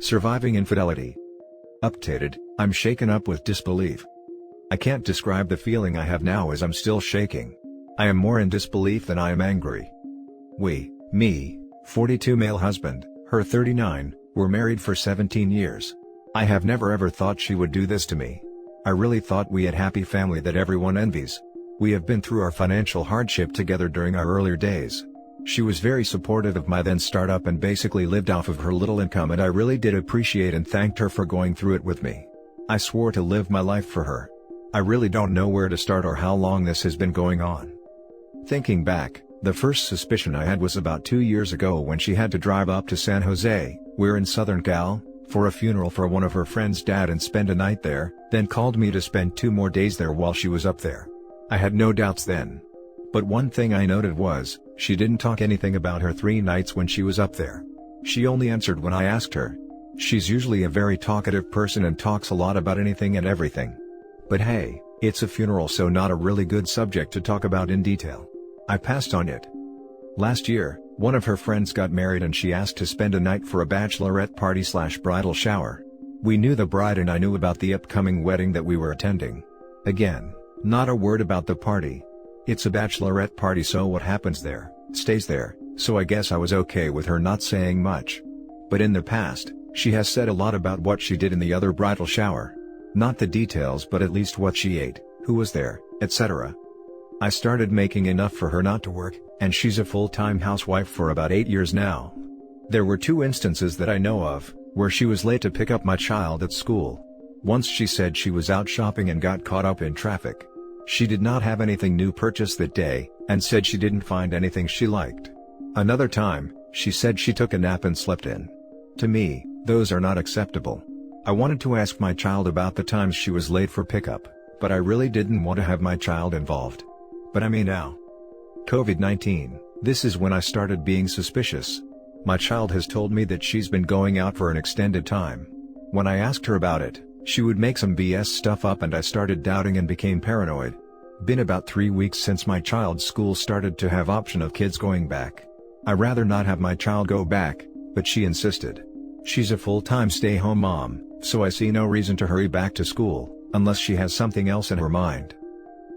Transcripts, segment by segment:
Surviving infidelity. Updated, I'm shaken up with disbelief. I can't describe the feeling I have now as I'm still shaking. I am more in disbelief than I am angry. Me, 42 male husband, her 39, were married for 17 years. I have never ever thought she would do this to me. I really thought we had happy family that everyone envies. We have been through our financial hardship together during our earlier days. She was very supportive of my then startup and basically lived off of her little income, and I really did appreciate and thanked her for going through it with me. I swore to live my life for her. I really don't know where to start or how long this has been going on. Thinking back, the first suspicion I had was about 2 years ago when she had to drive up to San Jose, we're in Southern Cal, for a funeral for one of her friend's dad and spend a night there, then called me to spend 2 more days there while she was up there. I had no doubts then. But one thing I noted was, she didn't talk anything about her 3 nights when she was up there. She only answered when I asked her. She's usually a very talkative person and talks a lot about anything and everything. But hey, it's a funeral, so not a really good subject to talk about in detail. I passed on it. Last year, one of her friends got married and she asked to spend a night for a bachelorette party / bridal shower. We knew the bride and I knew about the upcoming wedding that we were attending. Again, not a word about the party. It's a bachelorette party, so what happens there, stays there, so I guess I was okay with her not saying much. But in the past, she has said a lot about what she did in the other bridal shower. Not the details, but at least what she ate, who was there, etc. I started making enough for her not to work, and she's a full-time housewife for about 8 years now. There were 2 instances that I know of, where she was late to pick up my child at school. Once she said she was out shopping and got caught up in traffic. She did not have anything new purchased that day, and said she didn't find anything she liked. Another time, she said she took a nap and slept in. To me, those are not acceptable. I wanted to ask my child about the times she was late for pickup, but I really didn't want to have my child involved. But I mean now. COVID-19, this is when I started being suspicious. My child has told me that she's been going out for an extended time. When I asked her about it, she would make some BS stuff up and I started doubting and became paranoid. Been about 3 weeks since my child's school started to have option of kids going back. I'd rather not have my child go back, but she insisted. She's a full-time stay-home mom, so I see no reason to hurry back to school, unless she has something else in her mind.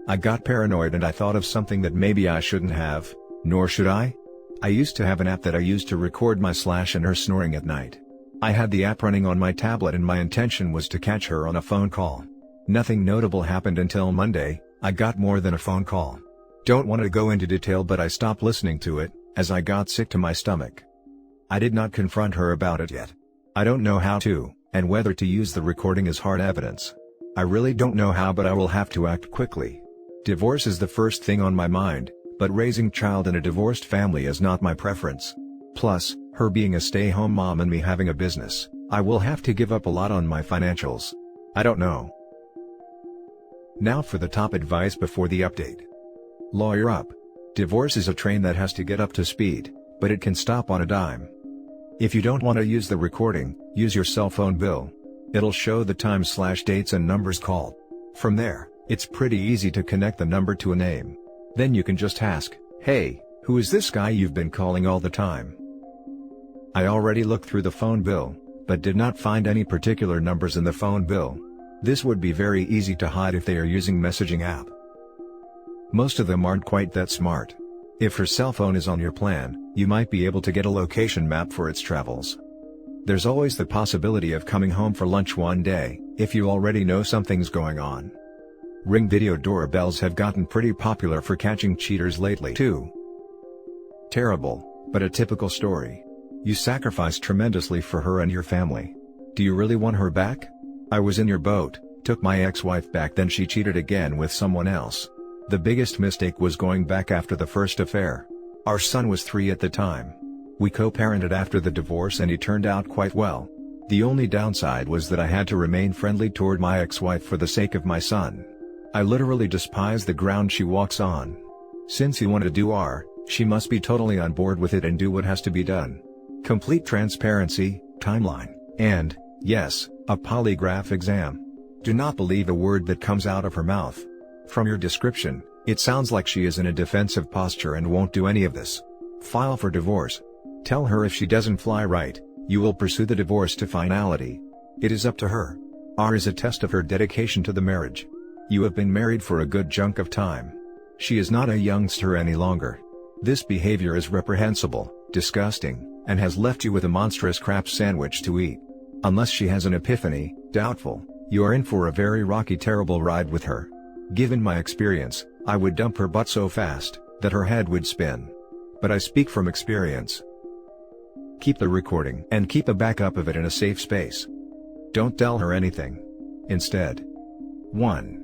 I got paranoid and I thought of something that maybe I shouldn't have, nor should I? I used to have an app that I used to record my / and her snoring at night. I had the app running on my tablet and my intention was to catch her on a phone call. Nothing notable happened until Monday. I got more than a phone call. Don't want to go into detail, but I stopped listening to it, as I got sick to my stomach. I did not confront her about it yet. I don't know how to, and whether to use the recording as hard evidence. I really don't know how, but I will have to act quickly. Divorce is the first thing on my mind, but raising child in a divorced family is not my preference. Plus, her being a stay-home mom and me having a business, I will have to give up a lot on my financials. I don't know. Now for the top advice before the update. Lawyer up. Divorce is a train that has to get up to speed, but it can stop on a dime. If you don't want to use the recording, use your cell phone bill. It'll show the time / dates and numbers called. From there, it's pretty easy to connect the number to a name. Then you can just ask, "Hey, who is this guy you've been calling all the time?" I already looked through the phone bill, but did not find any particular numbers in the phone bill. This would be very easy to hide if they are using messaging app. Most of them aren't quite that smart. If her cell phone is on your plan, you might be able to get a location map for its travels. There's always the possibility of coming home for lunch one day, if you already know something's going on. Ring video doorbells have gotten pretty popular for catching cheaters lately too. Terrible, but a typical story. You sacrificed tremendously for her and your family. Do you really want her back? I was in your boat, took my ex-wife back, then she cheated again with someone else. The biggest mistake was going back after the first affair. Our son was 3 at the time. We co-parented after the divorce and he turned out quite well. The only downside was that I had to remain friendly toward my ex-wife for the sake of my son. I literally despise the ground she walks on. Since he wanted to do R, she must be totally on board with it and do what has to be done. Complete transparency, timeline, and, yes, a polygraph exam. Do not believe a word that comes out of her mouth. From your description, it sounds like she is in a defensive posture and won't do any of this. File for divorce. Tell her if she doesn't fly right, You will pursue the divorce to finality. It is up to her. R is a test of her dedication to the marriage. You have been married for a good chunk of time. She is not a youngster any longer. This behavior is reprehensible, disgusting, and has left you with a monstrous crap sandwich to eat. Unless she has an epiphany, doubtful, you are in for a very rocky, terrible ride with her. Given my experience, I would dump her butt so fast that her head would spin. But I speak from experience. Keep the recording and keep a backup of it in a safe space. Don't tell her anything. Instead, 1.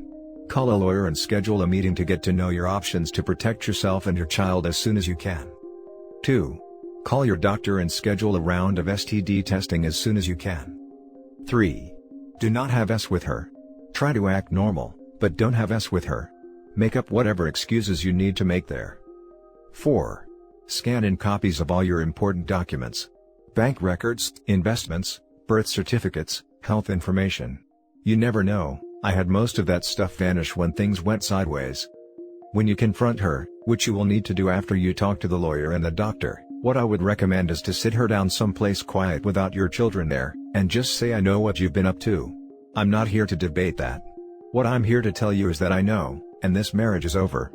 Call a lawyer and schedule a meeting to get to know your options to protect yourself and your child as soon as you can. 2. Call your doctor and schedule a round of STD testing as soon as you can. 3. Do not have sex with her. Try to act normal, but don't have sex with her. Make up whatever excuses you need to make there. 4. Scan in copies of all your important documents. Bank records, investments, birth certificates, health information. You never know, I had most of that stuff vanish when things went sideways. When you confront her, which you will need to do after you talk to the lawyer and the doctor, what I would recommend is to sit her down someplace quiet without your children there, and just say, I know what you've been up to. I'm not here to debate that. What I'm here to tell you is that I know, and this marriage is over.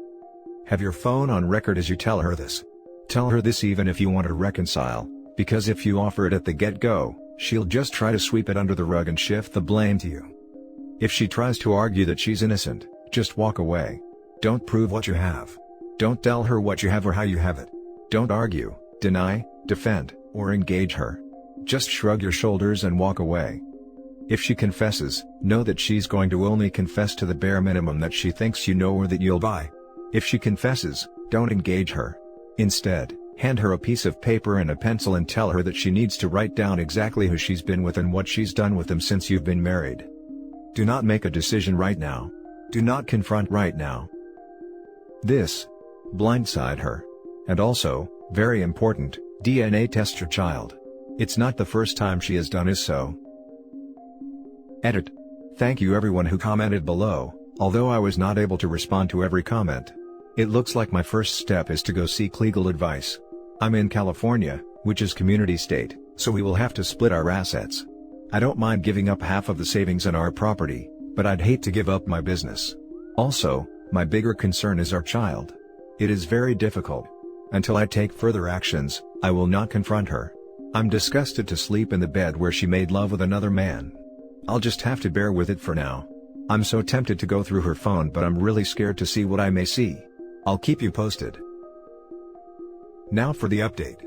Have your phone on record as you tell her this. Tell her this even if you want to reconcile, because if you offer it at the get-go, she'll just try to sweep it under the rug and shift the blame to you. If she tries to argue that she's innocent, just walk away. Don't prove what you have. Don't tell her what you have or how you have it. Don't argue, deny, defend, or engage her. Just shrug your shoulders and walk away. If she confesses, know that she's going to only confess to the bare minimum that she thinks you know or that you'll buy. If she confesses, don't engage her. Instead, hand her a piece of paper and a pencil and tell her that she needs to write down exactly who she's been with and what she's done with them since you've been married. Do not make a decision right now. Do not confront right now. This blindside her. And also, very important, DNA test your child. It's not the first time she has done so. Edit. Thank you everyone who commented below, although I was not able to respond to every comment. It looks like my first step is to go seek legal advice. I'm in California, which is community state, so we will have to split our assets. I don't mind giving up half of the savings in our property, but I'd hate to give up my business. Also, my bigger concern is our child. It is very difficult. Until I take further actions, I will not confront her. I'm disgusted to sleep in the bed where she made love with another man. I'll just have to bear with it for now. I'm so tempted to go through her phone, but I'm really scared to see what I may see. I'll keep you posted. Now for the update.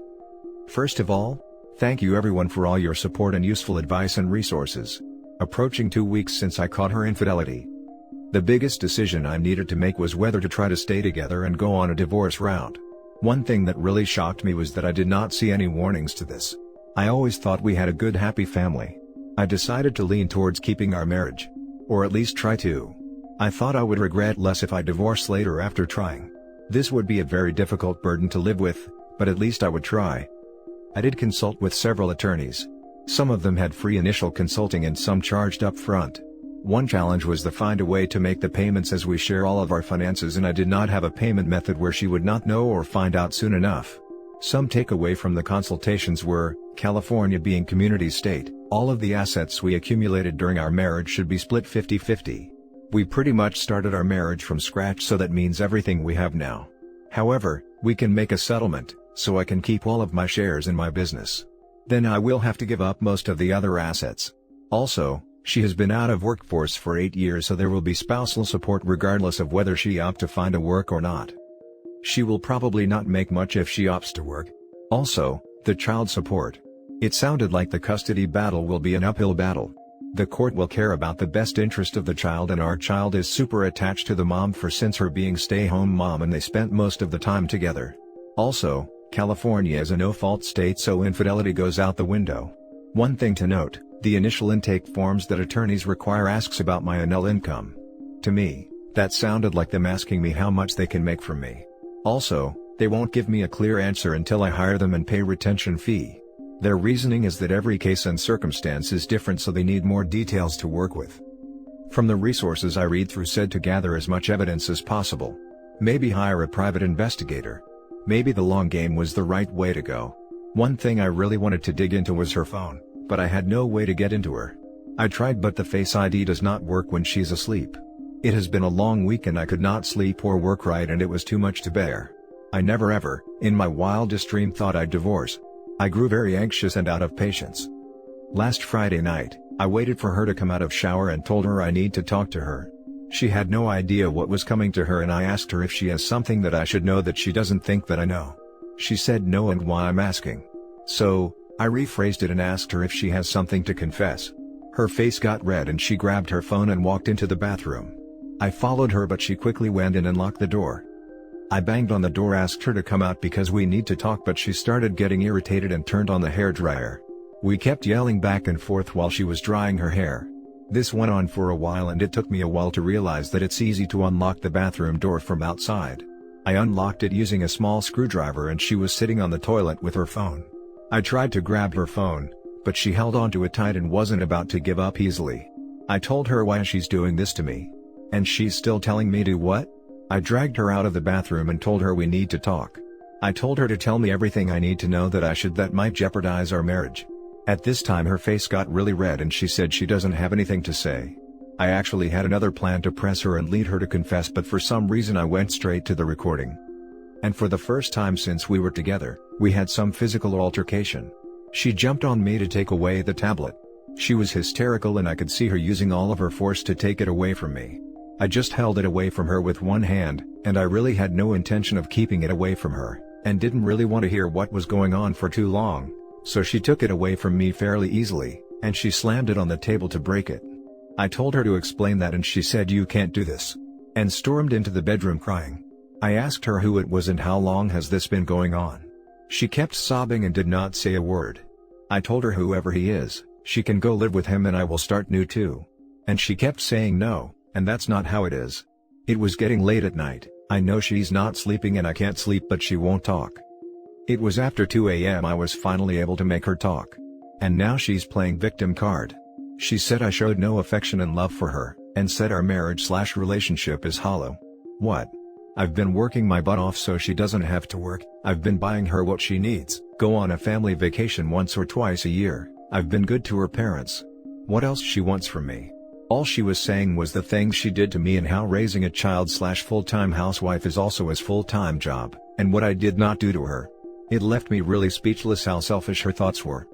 First of all, thank you everyone for all your support and useful advice and resources. Approaching 2 weeks since I caught her infidelity. The biggest decision I needed to make was whether to try to stay together and go on a divorce route. One thing that really shocked me was that I did not see any warnings to this. I always thought we had a good happy family. I decided to lean towards keeping our marriage. Or at least try to. I thought I would regret less if I divorced later after trying. This would be a very difficult burden to live with, but at least I would try. I did consult with several attorneys. Some of them had free initial consulting and some charged up front. One challenge was to find a way to make the payments as we share all of our finances, and I did not have a payment method where she would not know or find out soon enough. Some takeaway from the consultations were, California being community state, all of the assets we accumulated during our marriage should be split 50-50. We pretty much started our marriage from scratch, so that means everything we have now. However, we can make a settlement, so I can keep all of my shares in my business. Then I will have to give up most of the other assets. Also, she has been out of workforce for 8 years, so there will be spousal support regardless of whether she opts to find a work or not. She will probably not make much if she opts to work. Also, the child support. It sounded like the custody battle will be an uphill battle. The court will care about the best interest of the child, and our child is super attached to the mom since her being stay-home mom and they spent most of the time together. Also, California is a no-fault state, so infidelity goes out the window. One thing to note, the initial intake forms that attorneys require asks about my annual income. To me, that sounded like them asking me how much they can make from me. Also, they won't give me a clear answer until I hire them and pay retention fee. Their reasoning is that every case and circumstance is different, so they need more details to work with. From the resources I read through said to gather as much evidence as possible. Maybe hire a private investigator. Maybe the long game was the right way to go. One thing I really wanted to dig into was her phone, but I had no way to get into her. I tried, but the Face ID does not work when she's asleep. It has been a long week and I could not sleep or work right, and it was too much to bear. I never ever, in my wildest dream, thought I'd divorce. I grew very anxious and out of patience. Last Friday night, I waited for her to come out of shower and told her I need to talk to her. She had no idea what was coming to her, and I asked her if she has something that I should know that she doesn't think that I know. She said no, and why I'm asking. So, I rephrased it and asked her if she has something to confess. Her face got red and she grabbed her phone and walked into the bathroom. I followed her, but she quickly went in and locked the door. I banged on the door, asked her to come out because we need to talk, but she started getting irritated and turned on the hairdryer. We kept yelling back and forth while she was drying her hair. This went on for a while, and it took me a while to realize that it's easy to unlock the bathroom door from outside. I unlocked it using a small screwdriver, and she was sitting on the toilet with her phone. I tried to grab her phone, but she held onto it tight and wasn't about to give up easily. I told her why she's doing this to me. And she's still telling me to what? I dragged her out of the bathroom and told her we need to talk. I told her to tell me everything I need to know that might jeopardize our marriage. At this time her face got really red and she said she doesn't have anything to say. I actually had another plan to press her and lead her to confess, but for some reason I went straight to the recording. And for the first time since we were together, we had some physical altercation. She jumped on me to take away the tablet. She was hysterical and I could see her using all of her force to take it away from me. I just held it away from her with one hand, and I really had no intention of keeping it away from her, and didn't really want to hear what was going on for too long, so she took it away from me fairly easily, and she slammed it on the table to break it. I told her to explain that and she said you can't do this, and stormed into the bedroom crying. I asked her who it was and how long has this been going on. She kept sobbing and did not say a word. I told her whoever he is, she can go live with him and I will start new too. And she kept saying no. And that's not how it is. It was getting late at night, I know she's not sleeping and I can't sleep, but she won't talk. It was after 2 a.m. I was finally able to make her talk. And now she's playing victim card. She said I showed no affection and love for her, and said our marriage/relationship is hollow. What? I've been working my butt off so she doesn't have to work, I've been buying her what she needs, go on a family vacation once or twice a year, I've been good to her parents. What else she wants from me? All she was saying was the things she did to me and how raising a child/full-time housewife is also his full-time job, and what I did not do to her. It left me really speechless how selfish her thoughts were.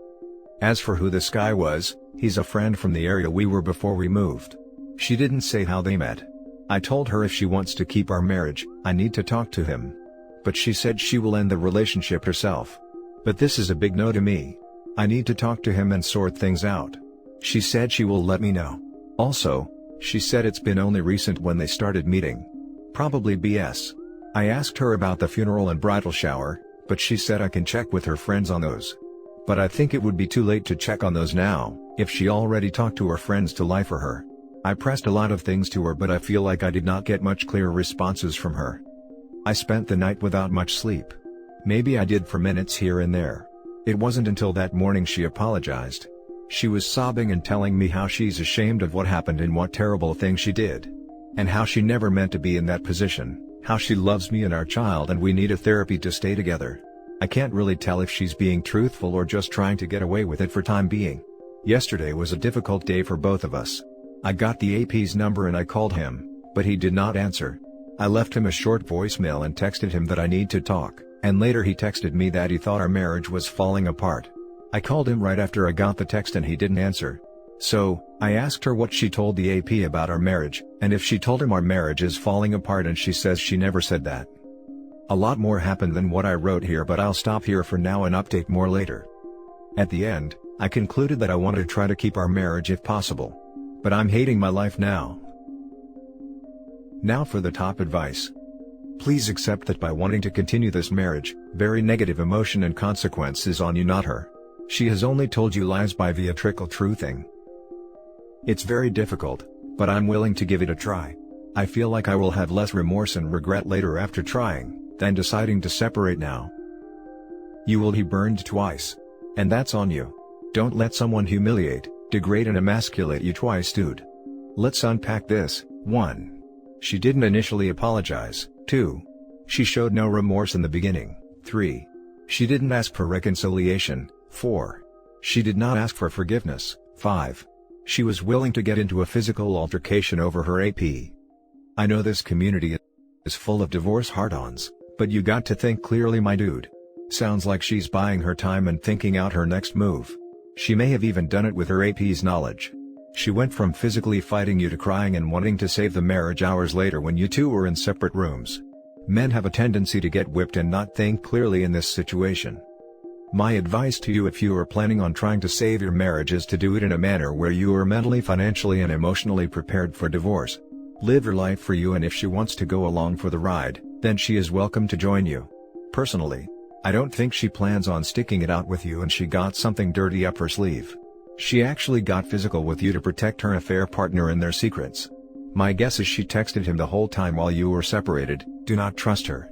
As for who this guy was, he's a friend from the area we were before we moved. She didn't say how they met. I told her if she wants to keep our marriage, I need to talk to him. But she said she will end the relationship herself. But this is a big no to me. I need to talk to him and sort things out. She said she will let me know. Also, she said it's been only recent when they started meeting. Probably BS. I asked her about the funeral and bridal shower, but she said I can check with her friends on those. But I think it would be too late to check on those now, if she already talked to her friends to lie for her. I pressed a lot of things to her, but I feel like I did not get much clear responses from her. I spent the night without much sleep. Maybe I did for minutes here and there. It wasn't until that morning she apologized. She was sobbing and telling me how she's ashamed of what happened and what terrible thing she did. And how she never meant to be in that position, how she loves me and our child and we need a therapy to stay together. I can't really tell if she's being truthful or just trying to get away with it for time being. Yesterday was a difficult day for both of us. I got the AP's number and I called him, but he did not answer. I left him a short voicemail and texted him that I need to talk, and later he texted me that he thought our marriage was falling apart. I called him right after I got the text and he didn't answer. So, I asked her what she told the AP about our marriage, and if she told him our marriage is falling apart, and she says she never said that. A lot more happened than what I wrote here, but I'll stop here for now and update more later. At the end, I concluded that I want to try to keep our marriage if possible. But I'm hating my life now. Now for the top advice. Please accept that by wanting to continue this marriage, very negative emotion and consequence is on you, not her. She has only told you lies by via trickle-truthing. It's very difficult, but I'm willing to give it a try. I feel like I will have less remorse and regret later after trying, than deciding to separate now. You will be burned twice. And that's on you. Don't let someone humiliate, degrade and emasculate you twice, dude. Let's unpack this. 1. She didn't initially apologize. 2. She showed no remorse in the beginning. 3. She didn't ask for reconciliation. 4. She did not ask for forgiveness. 5. She was willing to get into a physical altercation over her AP. I know this community is full of divorce hard-ons, but you got to think clearly, my dude. Sounds like she's buying her time and thinking out her next move. She may have even done it with her AP's knowledge. She went from physically fighting you to crying and wanting to save the marriage hours later when you two were in separate rooms. Men have a tendency to get whipped and not think clearly in this situation. My advice to you, if you are planning on trying to save your marriage, is to do it in a manner where you are mentally, financially and emotionally prepared for divorce. Live her life for you, and if she wants to go along for the ride, then she is welcome to join you. Personally, I don't think she plans on sticking it out with you and she got something dirty up her sleeve. She actually got physical with you to protect her affair partner and their secrets. My guess is she texted him the whole time while you were separated. Do not trust her.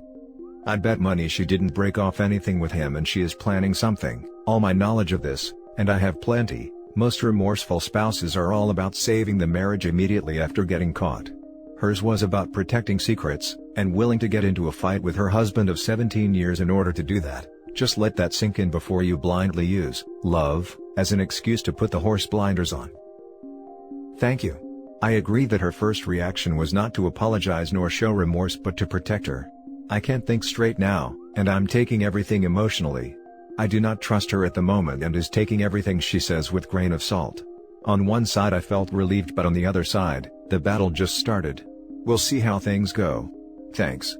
I'd bet money she didn't break off anything with him and she is planning something. All my knowledge of this, and I have plenty, most remorseful spouses are all about saving the marriage immediately after getting caught. Hers was about protecting secrets, and willing to get into a fight with her husband of 17 years in order to do that. Just let that sink in before you blindly use love as an excuse to put the horse blinders on. Thank you. I agree that her first reaction was not to apologize nor show remorse but to protect her. I can't think straight now, and I'm taking everything emotionally. I do not trust her at the moment and is taking everything she says with grain of salt. On one side I felt relieved, but on the other side, the battle just started. We'll see how things go. Thanks.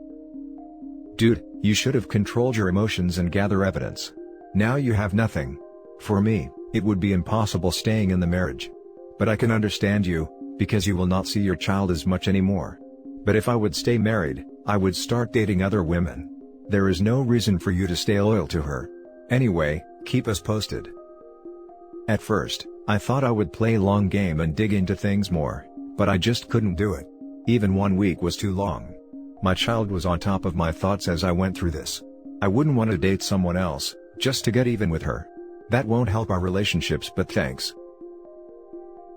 Dude, you should have controlled your emotions and gather evidence. Now you have nothing. For me, it would be impossible staying in the marriage. But I can understand you, because you will not see your child as much anymore. But if I would stay married, I would start dating other women. There is no reason for you to stay loyal to her. Anyway, keep us posted. At first, I thought I would play long game and dig into things more, but I just couldn't do it. Even 1 week was too long. My child was on top of my thoughts as I went through this. I wouldn't want to date someone else, just to get even with her. That won't help our relationships, but thanks.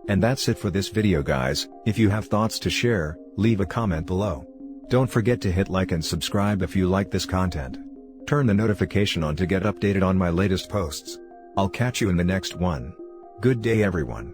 And that's it for this video, guys. If you have thoughts to share, leave a comment below. Don't forget to hit like and subscribe if you like this content. Turn the notification on to get updated on my latest posts. I'll catch you in the next one. Good day, everyone.